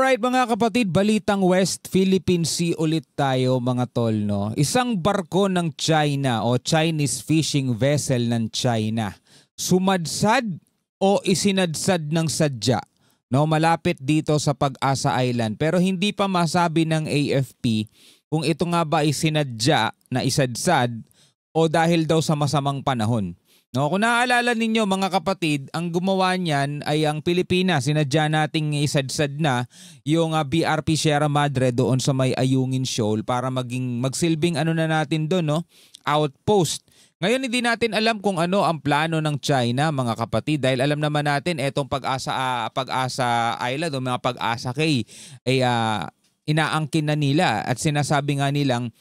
Alright mga kapatid, balitang West Philippine Sea ulit tayo mga tol, no? Isang barko ng China o Chinese fishing vessel ng China sumadsad o isinadsad ng sadya, no? Malapit dito sa Pag-asa Island, pero hindi pa masabi ng AFP kung ito nga ba ay sinadya na isadsad o dahil daw sa masamang panahon. No, kung naaalala ninyo mga kapatid, ang gumawa niyan ay ang Pilipinas. Sinadya nating isadsad na yung BRP Sierra Madre doon sa may Ayungin Shoal para magsilbing ano na natin doon, no? Outpost. Ngayon hindi natin alam kung ano ang plano ng China mga kapatid, dahil alam naman natin etong Pag-asa Island o mga Pag-asa Cay ay inaangkin na nila at sinasabi nga nilang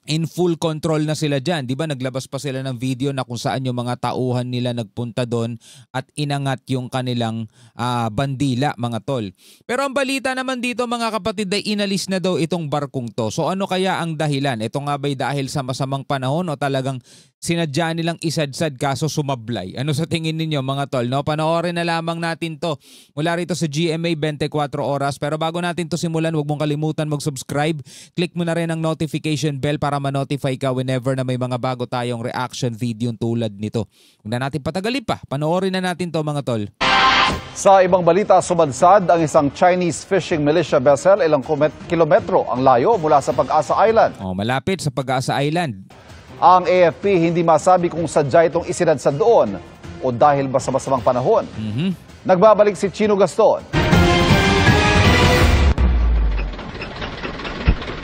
in full control na sila dyan. Di ba naglabas pa sila ng video na kung saan yung mga tauhan nila nagpunta doon at inangat yung kanilang bandila mga tol. Pero ang balita naman dito mga kapatid ay inalis na daw itong barkong to. So ano kaya ang dahilan? Ito nga ba'y dahil sa masamang panahon o talagang sinadya nilang isadsad kaso sumablay? Ano sa tingin ninyo mga tol? No? Panoorin na lamang natin to mula rito sa GMA 24 Oras. Pero bago natin to simulan, huwag mong kalimutan mag-subscribe. Click mo na rin ang notification bell para ma-notify ka whenever na may mga bago tayong reaction video tulad nito. Kung na natin patagalin pa, panoorin na natin to mga tol. Sa ibang balita, sumadsad ang isang Chinese fishing militia vessel ilang kilometro ang layo mula sa Pag-asa Island. Malapit sa Pag-asa Island. Ang AFP hindi masabi kung sadya itong isinadsad doon o dahil ba sa masamang panahon. Nagbabalik si Chino Gaston.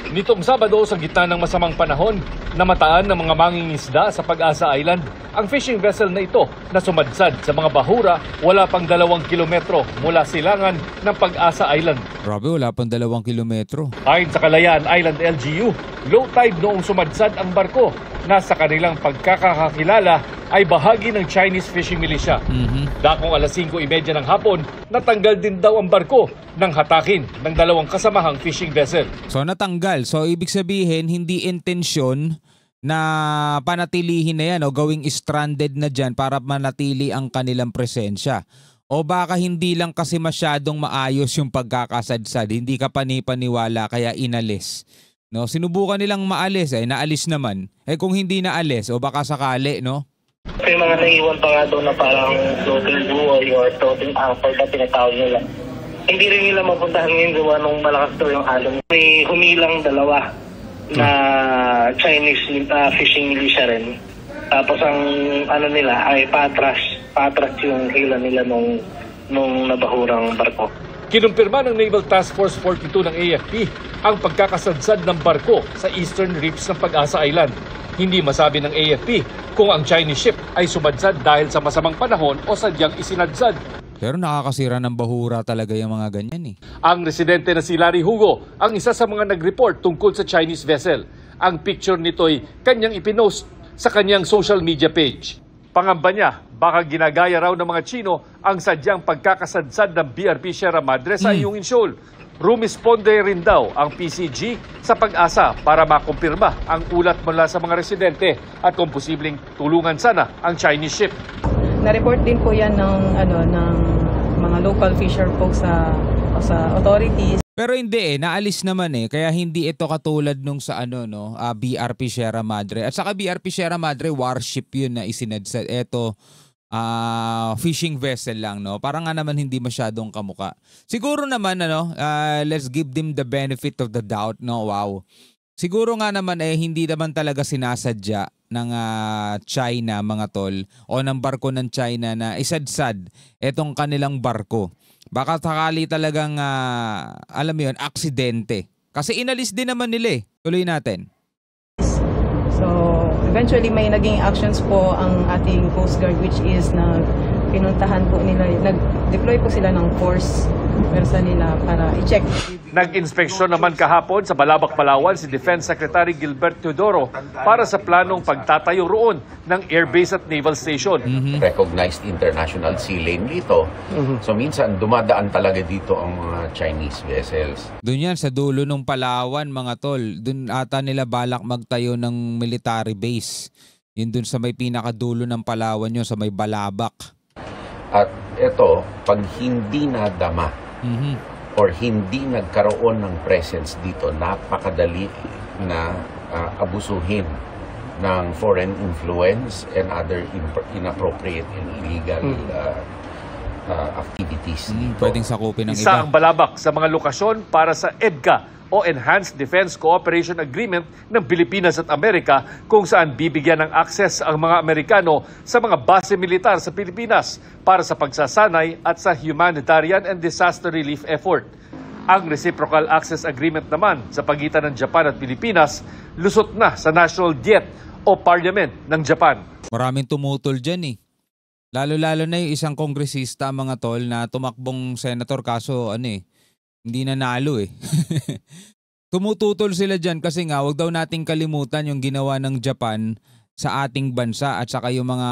Nitong Sabado sa gitna ng masamang panahon, namataan ng mga mangingisda sa Pag-asa Island ang fishing vessel na ito na sumadsad sa mga bahura wala pang 2 kilometro mula silangan ng Pag-asa Island. Grabe, wala pang 2 kilometro. Ayon sa Kalayaan Island LGU, low tide noong sumadsad ang barko na sa kanilang pagkakakilala ay bahagi ng Chinese fishing militia. Dakong alas 5:30 ng hapon, natanggal din daw ang barko nang hatakin ng 2 kasamahang fishing vessel. So natanggal. So ibig sabihin hindi intensyon na panatilihin na yan o gawing stranded na dyan para manatili ang kanilang presensya. O baka hindi lang kasi masyadong maayos yung pagkakasadsad, hindi ka panipaniwala kaya inalis. No, sinubukan nilang maalis naalis naman. Kung hindi naalis o baka sakali, no? May mga naiwan pa nga doon na parang floating buoy or floating anchor na tinatawag nila. Hindi rin nila mapuntahan ngayon gawa nung malakas daw yung alon. May humilang 2 na Chinese fishing militia rin. Tapos ang ano nila ay patras yung hila nila nung nabahurang barko. Kinumpirma ng Naval Task Force 42 ng AFP ang pagkakasadsad ng barko sa eastern reefs ng Pag-asa Island. Hindi masabi ng AFP kung ang Chinese ship ay sumadsad dahil sa masamang panahon o sadyang isinadsad. Pero nakakasira ng bahura talaga yung mga ganyan eh. Ang residente na si Larry Hugo ang isa sa mga nag-report tungkol sa Chinese vessel. Ang picture nito'y kanyang ipinost sa kanyang social media page. Pangamba niya, baka ginagaya raw ng mga Chino ang sadyang pagkakasadsad ng BRP Sierra Madre sa Ayungin Shoal. Rumisponde rin daw ang PCG sa Pag-asa para makumpirma ang ulat mula sa mga residente at kung posibleng tulungan sana ang Chinese ship. Na-report din po yan ng mga local fisher folks sa authorities. Pero hindi naalis naman kaya hindi ito katulad nung sa BRP Sierra Madre. At saka BRP Sierra Madre warship yun na isinadsad. Ito fishing vessel lang, no? Parang nga naman hindi masyadong kamuka. Siguro naman let's give them the benefit of the doubt, no? Wow. Siguro nga naman hindi naman talaga sinasadya ng China mga tol o ng barko ng China na isadsad etong kanilang barko. Baka sakali talagang alam mo yun, aksidente. Kasi inalis din naman nila Tuloy natin. So eventually may naging actions po ang ating Coast Guard, which is na pinuntahan po nila, nag-deploy po sila ng force sa nila para i-check. Nag-inspeksyon naman kahapon sa Balabac, Palawan si Defense Secretary Gilbert Teodoro para sa planong pagtatayo roon ng airbase at naval station. Recognized international sea lane dito. So minsan dumadaan talaga dito ang mga Chinese vessels. Doon yan sa dulo ng Palawan mga tol. Doon ata nila balak magtayo ng military base. Yun doon sa may pinakadulo ng Palawan yun, sa may Balabac. At ito, pag hindi nadama or hindi nagkaroon ng presence dito, napakadali na abusuhin ng foreign influence and other inappropriate and illegal activities dito. Pwedeng sakupin ng Isa iba. ang balabak sa mga lokasyon para sa EDCA o Enhanced Defense Cooperation Agreement ng Pilipinas at Amerika, kung saan bibigyan ng access ang mga Amerikano sa mga base militar sa Pilipinas para sa pagsasanay at sa humanitarian and disaster relief effort. Ang Reciprocal Access Agreement naman sa pagitan ng Japan at Pilipinas lusot na sa National Diet o Parliament ng Japan. Maraming tumutol dyan eh. Lalo-lalo na yung isang kongresista, mga tol, na tumakbong senator kaso hindi nanalo eh. Tumututol sila dyan kasi nga wag daw nating kalimutan yung ginawa ng Japan sa ating bansa at saka yung mga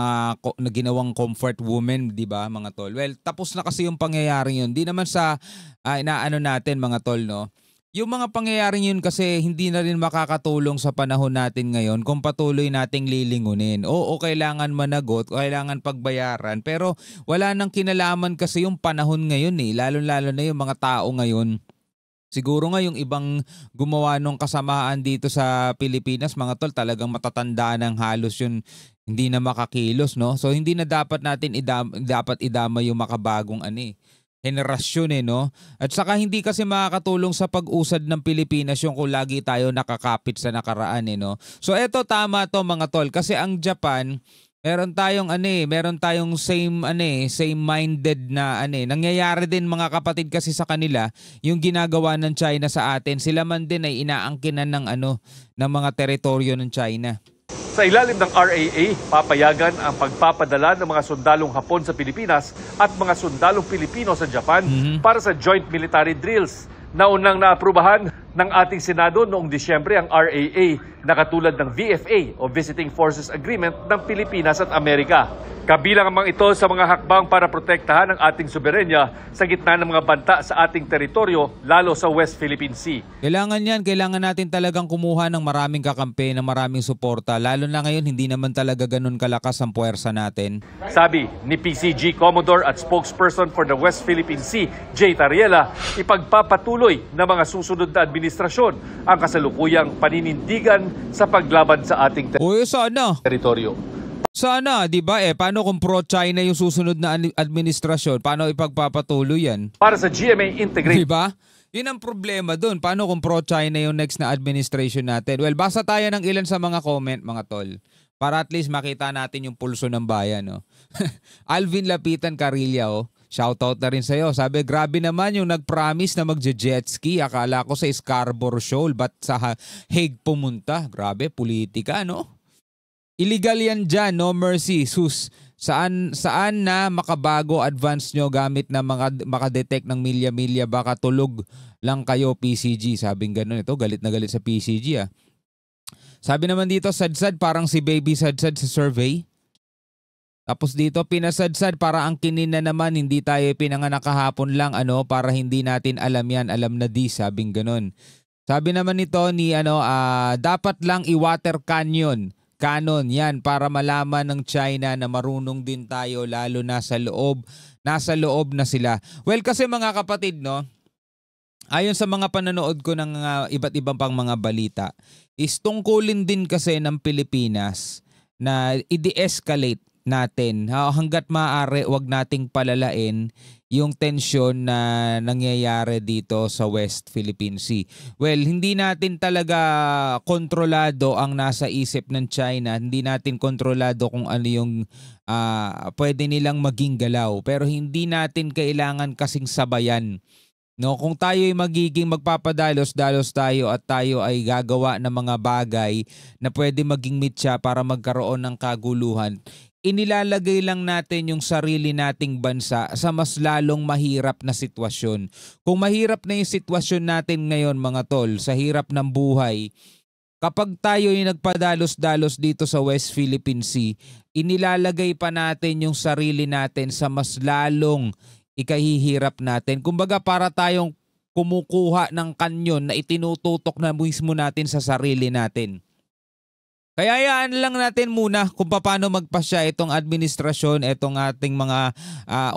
ginawang comfort women, di ba mga tol? Well, tapos na kasi yung pangyayari yun. Di naman sa inaano natin mga tol, no? Yung mga pangyayaring yun kasi hindi na rin makakatulong sa panahon natin ngayon kung patuloy nating lilingunin. Oo, kailangan managot, kailangan pagbayaran, pero wala nang kinalaman kasi yung panahon ngayon eh. Lalo-lalo na yung mga tao ngayon. Siguro nga yung ibang gumawa ng kasamaan dito sa Pilipinas, mga tol, talagang matatanda ng halos yun, hindi na makakilos, no? So hindi na dapat natin dapat idama yung makabagong henerasyon no? At saka hindi kasi makakatulong sa pag-usad ng Pilipinas yung kung lagi tayo nakakapit sa nakaraan no? So eto tama to mga tol kasi ang Japan meron tayong same-minded na nangyayari din mga kapatid kasi sa kanila yung ginagawa ng China sa atin. Sila man din ay inaangkinan ng ng mga teritoryo ng China. Sa ilalim ng RAA, papayagan ang pagpapadala ng mga sundalong Hapon sa Pilipinas at mga sundalong Pilipino sa Japan para sa joint military drills. Naunang naaprubahan ng ating Senado noong Disyembre ang RAA na katulad ng VFA o Visiting Forces Agreement ng Pilipinas at Amerika. Kabilang ang ito sa mga hakbang para protektahan ang ating soberenya sa gitna ng mga banta sa ating teritoryo, lalo sa West Philippine Sea. Kailangan natin talagang kumuha ng maraming kakampi, ng maraming suporta. Lalo na ngayon, hindi naman talaga ganun kalakas ang puwersa natin. Sabi ni PCG Commodore at spokesperson for the West Philippine Sea, Jay Tariela, ipagpapatuloy ng mga susunod na administrasyon ang kasalukuyang paninindigan sa paglaban sa ating teritoryo. Sana, di ba paano kung pro-China yung susunod na administrasyon? Paano ipagpapatuloy yan? Para sa GMA Integrated. Di ba? Yun ang problema dun. Paano kung pro-China yung next na administration natin? Well, basa tayo ng ilan sa mga comment, mga tol. Para at least makita natin yung pulso ng bayan, no? Alvin Lapitan Carilla, shoutout na rin sa'yo. Sabi, grabe naman yung nag-promise na magje-jet ski. Akala ko sa Scarborough Shoal, ba't sa Hague pumunta? Grabe, politika, no? Illegal yan dyan, no mercy. Sus, saan na makabago advance nyo gamit na makadetect ng milya-milya, baka tulog lang kayo PCG. Sabing ganun ito, galit na galit sa PCG Sabi naman dito, sadsad parang si Baby Sadsad sa survey. Tapos dito, pinasadsad para ang kinin na naman, hindi tayo pinanganak kahapon lang, para hindi natin alam yan, alam na di, sabing ganun. Sabi naman nito ni dapat lang i-water canon yan para malaman ng China na marunong din tayo lalo na sa loob. Nasa loob na sila. Well, kasi mga kapatid, no, ayon sa mga panonood ko ng iba't ibang pang mga balita, is tungkulin din kasi ng Pilipinas na i-de-escalate natin. Hanggat maaari, wag nating palalain yung tensyon na nangyayari dito sa West Philippine Sea. Well, hindi natin talaga kontrolado ang nasa isip ng China. Hindi natin kontrolado kung ano yung pwede nilang maging galaw. Pero hindi natin kailangan kasing sabayan. No, kung tayo ay magiging magpapadalos-dalos tayo at tayo ay gagawa ng mga bagay na pwede maging mitya para magkaroon ng kaguluhan, inilalagay lang natin yung sarili nating bansa sa mas lalong mahirap na sitwasyon. Kung mahirap na yung sitwasyon natin ngayon mga tol, sa hirap ng buhay, kapag tayo ay nagpadalos-dalos dito sa West Philippine Sea, inilalagay pa natin yung sarili natin sa mas lalong ikahihirap natin. Kumbaga para tayong kumukuha ng kanyon na itinututok na mismo natin sa sarili natin. Kaya hayaan lang natin muna kung paano magpasya itong administrasyon, itong ating mga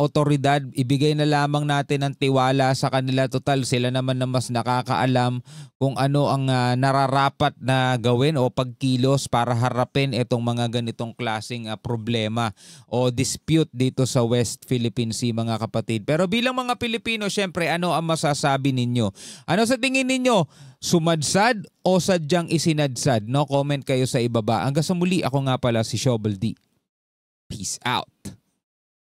otoridad. Ibigay na lamang natin ang tiwala sa kanila. Total, sila naman na mas nakakaalam kung ano ang nararapat na gawin o pagkilos para harapin itong mga ganitong klaseng problema o dispute dito sa West Philippine Sea, mga kapatid. Pero bilang mga Pilipino, syempre, ano ang masasabi ninyo? Ano sa tingin ninyo? Sumadsad o sadyang isinadsad? No, comment kayo sa ibaba. Hanggang sa muli, ako nga pala si Shobal D. Peace out.